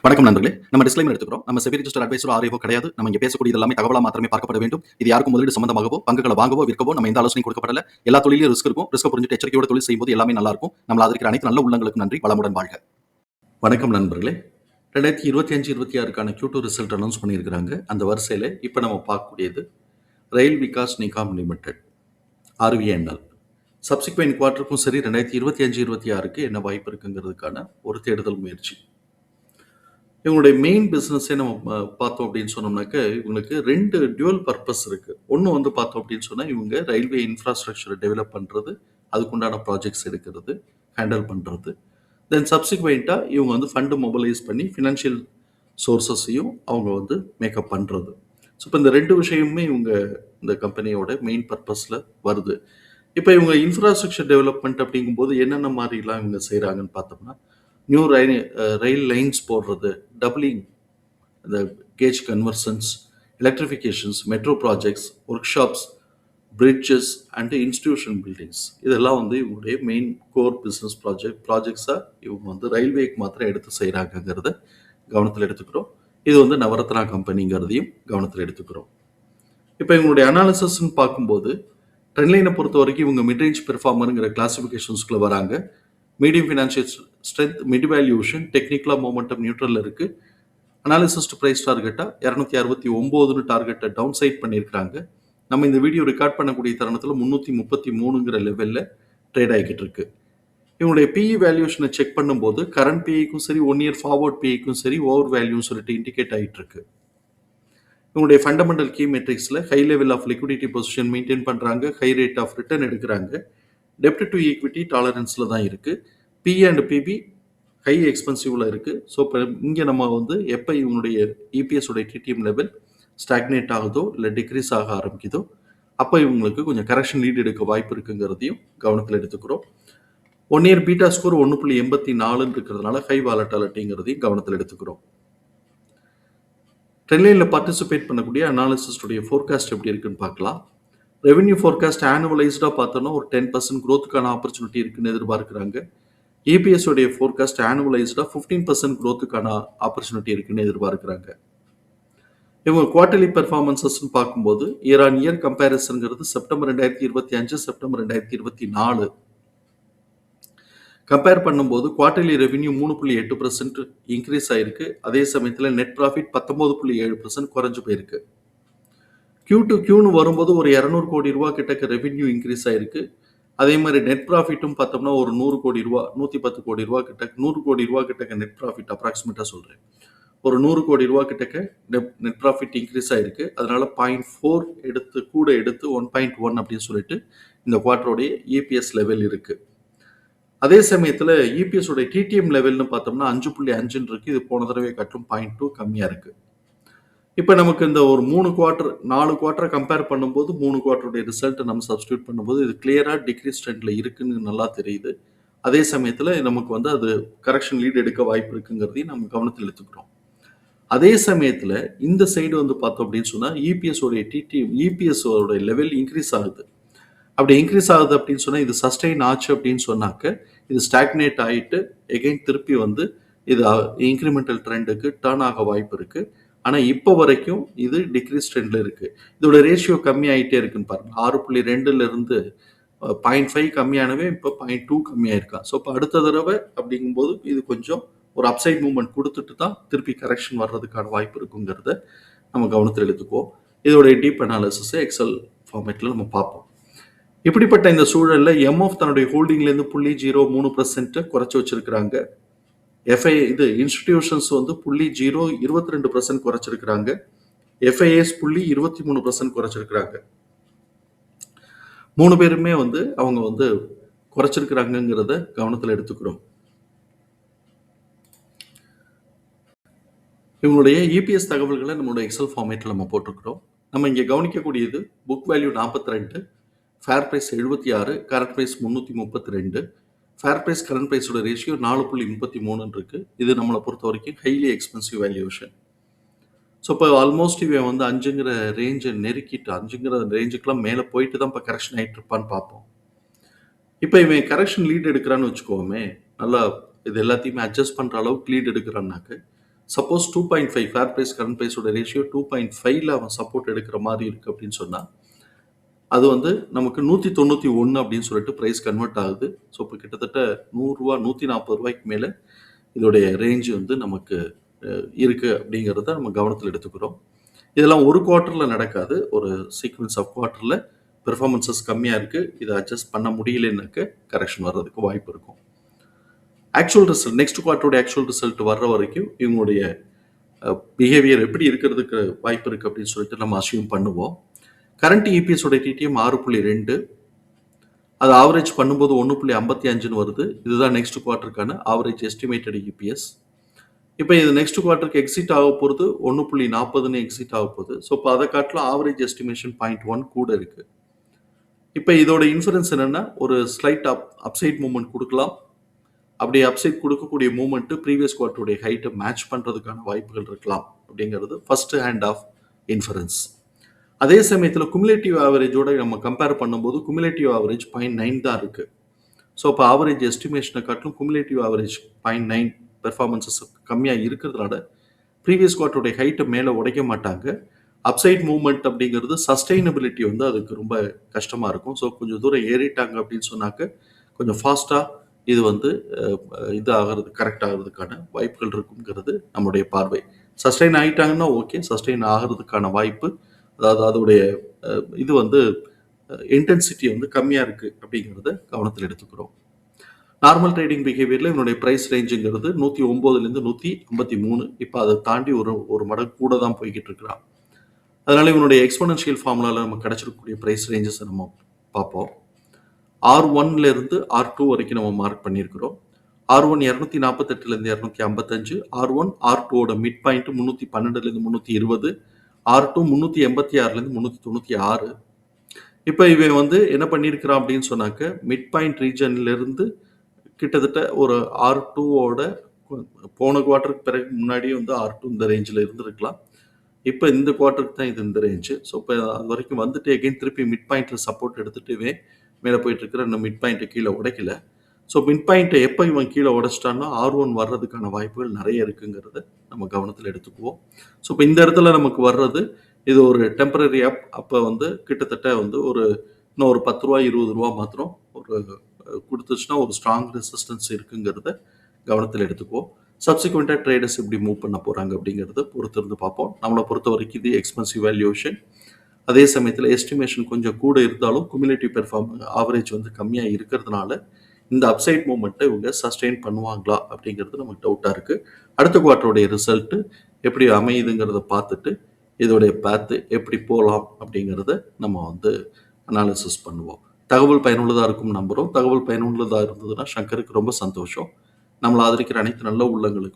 வணக்கம் நண்பர்களே. நம்ம டிஸ்க்ளைமர் எடுத்துக்கிறோம். நம்ம செபி ரிஜிஸ்டர்ட் அட்வைசரோ ஆர்ஐஓ கிடையாது. நம்ம இங்க பேசக்கூடியது எல்லாமே தகவலா மாத்திரமே பார்க்கப்பட வேண்டும். இது யாருக்கும் முதலீடு சம்பந்தமாகவோ, பங்குகளை வாங்கவோ, விற்கவோ நம்ம எந்த ஆலோசனையும் கொடுக்கப்படல. எல்லா தொழிலும் ரிஸ்க் இருக்கும். ரிஸ்க் புரிஞ்சுட்டு எச்சரிக்கையோட தொழில் செய்யும்போது எல்லாமே நல்லா இருக்கும். நம்மள ஆதரிக்கிற அனைத்து நல்ல உள்ளங்களுக்கும் நன்றி. வளமுடன் வாழ்க. வணக்கம் நண்பர்களே. 2025-26க்கான Q2 ரிசல்ட் அனௌன்ஸ் பண்ணியிருக்கிறாங்க. அந்த வரிசையில் இப்போ நம்ம பார்க்கக்கூடியது rail Vikas Nigam limited RVNL. Subsequent குவார்ட்டருக்கும் சரி 2025-26க்கு என்ன வாய்ப்பு இருக்குங்கிறதுக்கான ஒரு தேடுதல் முயற்சி. இவங்களுடைய மெயின் பிஸ்னஸே நம்ம பார்த்தோம் அப்படின்னு சொன்னோம்னாக்க இவங்களுக்கு 2 டியூவல் பர்பஸ் இருக்குது. ஒன்று வந்து பார்த்தோம் அப்படின்னு சொன்னால் இவங்க ரயில்வே இன்ஃப்ராஸ்ட்ரக்சரை டெவலப் பண்ணுறது, அதுக்குண்டான ப்ராஜெக்ட்ஸ் எடுக்கிறது, ஹேண்டில் பண்ணுறது. தென் சப்சிக்வெண்ட்டாக இவங்க வந்து ஃபண்டு மொபைலைஸ் பண்ணி ஃபினான்ஷியல் சோர்ஸஸையும் அவங்க வந்து மேக்கப் பண்ணுறது. ஸோ இப்போ இந்த 2 விஷயமுமே இவங்க இந்த கம்பெனியோட மெயின் பர்பஸில் வருது. இப்போ இவங்க இன்ஃப்ராஸ்ட்ரக்சர் டெவலப்மெண்ட் அப்படிங்கும்போது என்னென்ன மாதிரிலாம் இவங்க செய்கிறாங்கன்னு பார்த்தோம்னா, நியூ ரயில் லைன்ஸ் போடுறது, டபுளிங் இந்த gauge conversions, electrifications, metro projects, workshops, bridges and institution buildings, இதெல்லாம் வந்து இவங்களுடைய மெயின் கோர் பிஸ்னஸ் ப்ராஜெக்ட்ஸாக இவங்க வந்து ரயில்வேக்கு மாத்திரம் எடுத்து செய்கிறாங்கங்கிறத கவனத்தில் எடுத்துக்கிறோம். இது வந்து நவரத்னா கம்பெனிங்கிறதையும் கவனத்தில் எடுத்துக்கிறோம். இப்போ இவங்களுடைய அனாலிசிஸ்ன்னு பார்க்கும்போது ட்ரெண்ட்லைனை பொறுத்த வரைக்கும் இவங்க மிட்ரேஞ்ச் பெர்ஃபார்மருங்கிற கிளாசிஃபிகேஷன்ஸ்குள்ளே வராங்க. Medium financial strength, mid valuation, டெக்னிக்கலாக மொமெண்டம் நியூட்ரல் இருக்குது. அனாலிசிஸ்ட் ப்ரைஸ் டார்கெட்டாக 269ன்னு டார்கெட்டை டவுன் சைட் பண்ணியிருக்கிறாங்க. நம்ம இந்த வீடியோ ரெக்கார்ட் பண்ணக்கூடிய தருணத்தில் 333ங்கிற லெவலில் ட்ரேட் ஆகிக்கிட்டு இருக்கு. இவங்களுடைய பிஇ வேல்யூஷனை செக் பண்ணும்போது கரண்ட் பிஐக்கும் சரி, 1 இயர் ஃபார்வர்ட் பிஐக்கும் சரி ஓவர் வேல்யூன்னு சொல்லிட்டு இண்டிகேட் ஆகிட்டு இருக்கு. இவங்களுடைய ஃபண்டமெண்டல் கீ மெட்ரிக்ஸில் high level of liquidity position maintain பண்ணுறாங்க, ஹை ரேட் ஆஃப் ரிட்டர்ன் எடுக்கிறாங்க, டெப்ட் டு ஈக்விட்டி டாலரன்ஸில் தான் இருக்குது, பிஇ அண்ட் பிபி ஹை எக்ஸ்பென்சிவில் இருக்குது. ஸோ இப்போ இங்கே நம்ம வந்து எப்போ இவங்களுடைய இபிஎஸ் உடைய டிடிஎம் லெவல் ஸ்டாக்னேட் ஆகுதோ இல்லை டிக்ரீஸ் ஆக ஆரம்பிக்குதோ அப்போ இவங்களுக்கு கொஞ்சம் கரெக்ஷன் லீட் எடுக்க வாய்ப்பு இருக்குங்கிறதையும் கவனத்தில் எடுத்துக்கிறோம். 1 இயர் பீட்டா ஸ்கோர் 1.84 இருக்கிறதுனால ஹை வாலட்டாலிட்டிங்கிறதையும் கவனத்தில் எடுத்துக்கிறோம். ட்ரெண்ட்லைனில் பார்ட்டிசிபேட் பண்ணக்கூடிய அனாலிசிஸ்டுடைய ஃபோர்காஸ்ட் எப்படி இருக்குன்னு பார்க்கலாம். ரெவென்யூ ஃபோர்காஸ்ட் ஆனுவலைஸ்டாக பார்த்தோன்னா ஒரு 10% க்ரோத்துக்கான ஆப்பர்ச்சுனிட்டி இருக்குன்னு எதிர்பார்க்குறாங்க. இபிஎஸ் உடைய ஃபோர்காஸ்ட் ஆனுவலைஸ்டாக 15% க்ரோத்துக்கான ஆப்பர்ச்சுனிட்டி இருக்குன்னு எதிர்பார்க்குறாங்க. இவங்க குவார்டர்லி பெர்ஃபார்மன்ஸஸ்ன்னு பார்க்கும்போது இயர் ஆன் இயர் கம்பேரிசன்கிறது செப்டம்பர் 2025, செப்டம்பர் 2024 கம்பேர் பண்ணும்போது குவார்டர்லி ரெவென்யூ 3.8% இன்க்ரீஸ் ஆயிருக்கு. அதே சமயத்தில் நெட் ப்ராஃபிட் 19.7% குறைஞ்சு போயிருக்கு. Q2Qன்னு வரும்போது ஒரு 200 கோடி ரூபா கிட்டக்க ரெவென்யூ இன்க்ரீஸ் ஆயிருக்கு. அதே மாதிரி நெட் ப்ராஃபிட்டும் பார்த்தோம்னா ஒரு 100 கோடி ரூபா, 110 கோடி ரூபா கிட்ட, 100 கோடி ரூபா கிட்டக்க நெட் ப்ராஃபிட் அப்ராக்சிமேட்டாக சொல்கிறேன். ஒரு 100 கோடி ரூபா கிட்டக்க நெட் ப்ராஃபிட் இன்க்ரீஸ் ஆயிருக்கு. அதனால 0.4 எடுத்து 1.1 அப்படின்னு சொல்லிட்டு இந்த குவார்டருடைய இபிஎஸ் லெவல் இருக்கு. அதே சமயத்தில் இபிஎஸ் உடைய டிடிஎம் லெவல்னு பார்த்தோம்னா 5.5 இருக்கு. இது போன தடவை காட்டிலும் 0.2 கம்மியாக இருக்கு. இப்போ நமக்கு இந்த ஒரு 4 குவார்ட்டரை கம்பேர் பண்ணும்போது 3 குவார்ட்டருடைய ரிசல்ட்டை நம்ம சப்ஸ்டியூட் பண்ணும்போது இது கிளியராக டிக்ரீஸ் ட்ரெண்டில் இருக்குன்னு நல்லா தெரியுது. அதே சமயத்தில் நமக்கு வந்து அது கரெக்ஷன் லீட் எடுக்க வாய்ப்பு இருக்குங்கிறதையும் நம்ம கவனத்தில் எடுத்துக்கிறோம். அதே சமயத்தில் இந்த சைடு வந்து பார்த்தோம் அப்படின்னு சொன்னால் இபிஎஸ் உடைய லெவல் இன்க்ரீஸ் ஆகுது. அப்படி இன்க்ரீஸ் ஆகுது அப்படின்னு சொன்னால் இது சஸ்டெயின் ஆச்சு அப்படின்னு சொன்னாக்க இது ஸ்டாக்னேட் ஆகிட்டு எகைன் திருப்பி வந்து இது இன்க்ரிமெண்டல் ட்ரெண்டுக்கு டர்ன் ஆக வாய்ப்பு இருக்குது. ஆனால் இப்போ வரைக்கும் இது டிக்ரீஸ் ட்ரெண்டில் இருக்குது. இதோட ரேஷியோ கம்மியாகிட்டே இருக்குன்னு பாருங்கள். 6.2லேருந்து 0.5 கம்மியானவே இப்போ 0.2 கம்மியாயிருக்கா. ஸோ இப்போ அடுத்த தடவை அப்படிங்கும்போது இது கொஞ்சம் ஒரு அப்சைட் மூவ்மெண்ட் கொடுத்துட்டு தான் திருப்பி கரெக்ஷன் வர்றதுக்கான வாய்ப்பு இருக்குங்கிறத நம்ம கவனத்தில் எடுத்துக்குவோம். இதோடைய டீப் அனாலிசிஸை எக்ஸல் ஃபார்மேட்டில் நம்ம பார்ப்போம். இப்படிப்பட்ட இந்த சூழலில் எம்எஃப் தன்னுடைய ஹோல்டிங்லேருந்து 0.03% குறைச்சி வச்சிருக்கிறாங்க. இன்ஸ்டிடியூஷன்ஸ் வந்து 0.22% குறைச்சிருக்கிறாங்க. எஃப்ஐஎஸ் 0.23% குறைச்சிருக்கிறாங்க. 3 பேருமே வந்து அவங்க வந்து குறைச்சிருக்கிறாங்கிறத கவனத்தில் எடுத்துக்கிறோம். இவங்களுடைய இபிஎஸ் தகவல்களை நம்மளுடைய எக்ஸல் ஃபார்மேட்டில் நம்ம போட்டிருக்கிறோம். நம்ம இங்கே கவனிக்கக்கூடியது book value 42, fair price 76, current price 332, fair price current ப்ரைஸோட ரேஷியோ 4.33 இருக்கு. இது நம்மளை பொறுத்த வரைக்கும் ஹைலி எக்ஸ்பென்சிவ் வேல்யூஷன். ஸோ இப்போ ஆல்மோஸ்ட் இவன் வந்து 5ங்கிற ரேஞ்சை நெருக்கிட்டு 5ங்கிற ரேஞ்சுக்கெலாம் மேலே போயிட்டு தான் இப்போ கரெக்ஷன் ஆகிட்டு இருப்பான்னு பார்ப்போம். இப்போ இவன் கரெக்ஷன் லீட் எடுக்கிறான்னு வச்சுக்கோமே, நல்லா இது எல்லாத்தையுமே அட்ஜஸ்ட் பண்ணுற அளவுக்கு லீட் எடுக்கிறான்னாக்க சப்போஸ் 2.5 ஃபேர் பிரைஸ் கரண்ட் பிரைஸோட ரேஷியோ 2.5ல அவன் சப்போர்ட் எடுக்கிற மாதிரி இருக்கு அப்படின்னு சொன்னா அது வந்து நமக்கு 191 அப்படின்னு சொல்லிட்டு பிரைஸ் கன்வெர்ட் ஆகுது. ஸோ இப்போ கிட்டத்தட்ட ரூ. 100 140 மேல இதோடைய ரேஞ்ச் வந்து நமக்கு இருக்கு அப்படிங்கிறத நம்ம கவனத்தில் எடுத்துக்கிறோம். இதெல்லாம் ஒரு குவார்ட்டர்ல நடக்காது. ஒரு சீக்வன்ஸ் ஆஃப் குவார்ட்டர்ல பெர்ஃபார்மன்ஸஸ் கம்மியா இருக்கு. இதை அட்ஜஸ்ட் பண்ண முடியலன்னாக்க கரெக்ஷன் வர்றதுக்கு வாய்ப்பு இருக்கும். ஆக்சுவல் ரிசல்ட் நெக்ஸ்ட் குவார்ட்டரோட ஆக்சுவல் ரிசல்ட் வர்ற வரைக்கும் இவங்களுடைய பிஹேவியர் எப்படி இருக்கிறதுக்கு வாய்ப்பு இருக்கு அப்படின்னு சொல்லிட்டு நம்ம அசியூம் பண்ணுவோம். கரண்ட் இபிஎஸோட டிடிஎம் 6.2, அது ஆவரேஜ் பண்ணும்போது 1.55ன்னு வருது. இதுதான் நெக்ஸ்ட் குவார்ட்டருக்கான ஆவரேஜ் எஸ்டிமேட்டட் இபிஎஸ். இப்போ இது நெக்ஸ்ட் குவார்ட்டருக்கு எக்ஸிட் ஆக போகிறது 1.40ன்னு எக்ஸிட் ஆக போகுது. ஸோ இப்போ அதை காட்டிலும் ஆவரேஜ் எஸ்டிமேஷன் 0.1 கூட இருக்கு. இப்போ இதோட இன்ஃபரன்ஸ் என்னன்னா ஒரு ஸ்லைட் அப்சைட் மூவ்மெண்ட் கொடுக்கலாம். அப்படி அப்சைட் கொடுக்கக்கூடிய மூவ்மெண்ட் ப்ரீவியஸ் குவார்ட்டருடைய ஹைட்டை மேட்ச் பண்ணுறதுக்கான வாய்ப்புகள் இருக்கலாம் அப்படிங்கிறது ஃபர்ஸ்ட் ஹேண்ட் ஆஃப் இன்ஃபரன்ஸ். அதே சமயத்தில் குமுலேட்டிவ் ஆவரேஜோட நம்ம கம்பேர் பண்ணும்போது குமுலேட்டிவ் ஆவரேஜ் 0.9 தான் இருக்கு. ஸோ இப்போ ஆவரேஜ் எஸ்டிமேஷனை காட்டிலும் குமுலேட்டிவ் ஆவரேஜ் 0.9 பெர்ஃபார்மன்ஸஸ் கம்மியாக இருக்கிறதுனால ப்ரீவியஸ் குவார்ட்டருடைய ஹைட்டை மேலே உடைக்க மாட்டாங்க. அப்சைட் மூவ்மெண்ட் அப்படிங்கிறது சஸ்டைனபிலிட்டி வந்து அதுக்கு ரொம்ப கஷ்டமாக இருக்கும். ஸோ கொஞ்சம் தூரம் ஏறிட்டாங்க அப்படின்னு சொன்னாக்க கொஞ்சம் ஃபாஸ்ட்டாக இது வந்து இது ஆகிறது கரெக்ட் ஆகிறதுக்கான வாய்ப்புகள் இருக்குங்கிறது நம்முடைய பார்வை. சஸ்டைன் ஆகிட்டாங்கன்னா ஓகே, சஸ்டைன் ஆகிறதுக்கான வாய்ப்பு, அதாவது அதோடைய இது வந்து இன்டென்சிட்டி வந்து கம்மியாக இருக்குது அப்படிங்கிறத கவனத்தில் எடுத்துக்கிறோம். நார்மல் ட்ரேடிங் பிஹேவியரில் இவனுடைய ப்ரைஸ் ரேஞ்சுங்கிறது 109லேருந்து 153. இப்போ அதை தாண்டி ஒரு மடங்கு கூட தான் போய்கிட்டு இருக்கிறான். அதனால இவனுடைய எக்ஸ்போனன்ஷியல் ஃபார்முலாவில் நம்ம கிடைச்சிருக்கக்கூடிய ப்ரைஸ் ரேஞ்சஸை நம்ம பார்ப்போம். R1லேருந்து R2 வரைக்கும் நம்ம மார்க் பண்ணியிருக்கிறோம். R1 248லேருந்து 255, R1 R2ஓட mid point 312லேருந்து 320, R2 386லேருந்து 396. இப்போ இவன் வந்து என்ன பண்ணியிருக்கிறான் அப்படின்னு சொன்னாக்க மிட் பாயிண்ட் ரீஜன்லேருந்து கிட்டத்தட்ட ஒரு R2ஓட போன குவார்ட்டருக்கு பிறகு முன்னாடியே வந்து R2 இந்த ரேஞ்சில் இருந்திருக்கலாம். இப்போ இந்த குவார்ட்டருக்கு தான் இது இந்த ரேஞ்சு. ஸோ இப்போ அது வரைக்கும் வந்துட்டு எகைன் திருப்பி மிட் பாயிண்ட்டில் சப்போர்ட் எடுத்துகிட்டு மேலே போயிட்டு இருக்கிற இன்னும் மிட் பாயிண்ட்டை கீழே உடைக்கல. ஸோ மிட் பாயிண்ட்டை எப்போ இவன் கீழே உடைச்சிட்டான்னா R1 வர்றதுக்கான வாய்ப்புகள் நிறைய இருக்குங்கிறத நம்ம கவனத்தில் எடுத்துக்குவோம். ஸோ இப்போ இந்த இடத்துல நமக்கு வர்றது இது ஒரு டெம்பரரி அப். அப்போ வந்து கிட்டத்தட்ட வந்து இன்னும் ஒரு ரூ. 10 ரூ. 20 மாத்திரம் ஒரு கொடுத்துச்சுன்னா ஒரு ஸ்ட்ராங் ரெசிஸ்டன்ஸ் இருக்குங்கிறத கவனத்தில் எடுத்துக்குவோம். சப்சிக்வெண்ட்டாக ட்ரேடர்ஸ் எப்படி மூவ் பண்ண போகிறாங்க அப்படிங்கிறத பொறுத்திருந்து பார்ப்போம். நம்மளை பொறுத்த வரைக்கும் இது எக்ஸ்பென்சிவ் வேல்யூஷன். அதே சமயத்தில் எஸ்டிமேஷன் கொஞ்சம் கூட இருந்தாலும் குமுலேட்டிவ் ஆவரேஜ் வந்து கம்மியாக இருக்கிறதுனால இந்த அப்சைட் மூவ்மெண்ட்டை இவங்க சஸ்டெயின் பண்ணுவாங்களா அப்படிங்கிறது நமக்கு டவுட்டாக இருக்குது. அடுத்த குவார்ட்டருடைய ரிசல்ட்டு எப்படி அமையுதுங்கிறத பார்த்துட்டு இதோடைய பேத்து எப்படி போகலாம் அப்படிங்கிறத நம்ம வந்து அனாலிசிஸ் பண்ணுவோம். தகவல் பயனுள்ளதாக இருக்கும் நம்புகிறோம். தகவல் பயனுள்ளதாக இருந்ததுன்னா சங்கருக்கு ரொம்ப சந்தோஷம். நம்மளை ஆதரிக்கிற அனைத்து நல்ல உள்ளங்களுக்கு